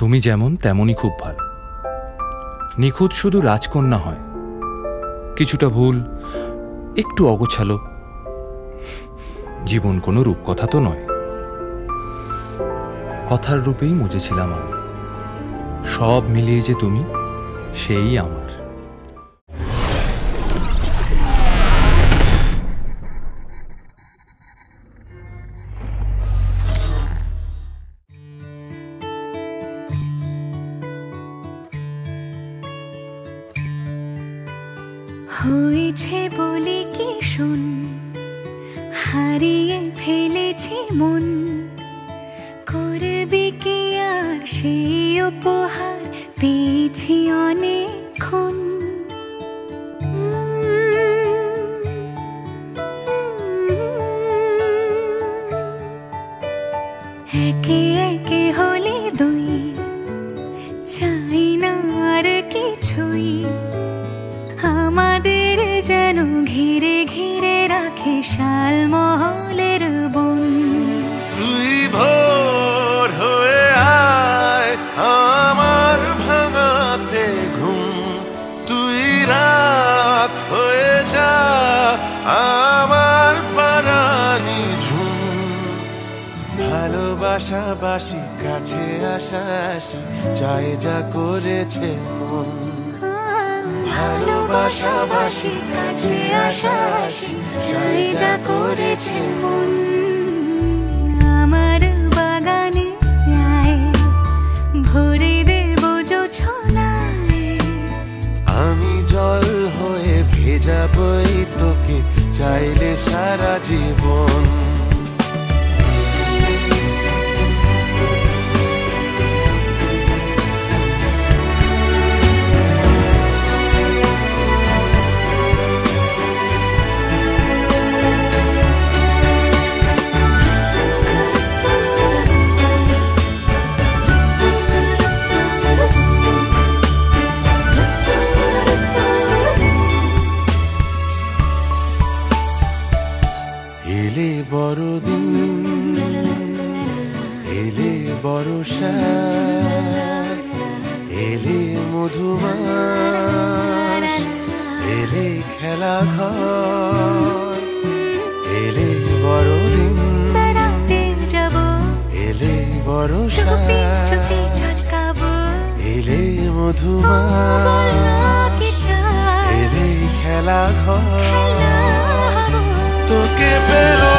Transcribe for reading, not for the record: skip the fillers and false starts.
তুমি যেমন তেমনই খুব ভালো। নিখুঁত শুধু রাজকন্যা হয়, কিছুটা ভুল, একটু অগোছালো। জীবন কোনো রূপকথা তো নয়। কথার রূপেই মজেছিলাম আমি। সব মিলিয়ে যে তুমি, সেই আমার। হয়েছে বলে কি শোন, হারিয়ে ফেলেছি মন, করবি কি আর সেই উপহার পেয়েছি অনেকক্ষণ। একে একে হলে দুই, চাই না আর কিছুই, আমাদের যেন ঘিরে ঘিরে রাখে শালমহলের বন। তুই ভোর হয়ে আয় আমার ভাঙাতে ঘুম, তুই রাত হয়ে যা আমার পারানি ঝুম। ভালোবাসাবাসি কাছে আসাসি চাই যা করেছে মন। ভালোবাসাবাসি কাছে আসাসি চাই যা করেছে মন। আমার বাগানে আয়, ভরে দেব জোছনায়, আমি জল হয়ে ভেজাবই তোকে চাইলে সারা জীবন। এলে বড়দিন, এলে বর্ষা, এলে মধুমাস, এলে খেলা ঘর। এলে বড়দিন, বেড়াতে যাব, এলে বর্ষা, চুপি চুপি ঝলকাবো, এলে মধুমাস, এলে খেলা ঘর। তোকে পেলো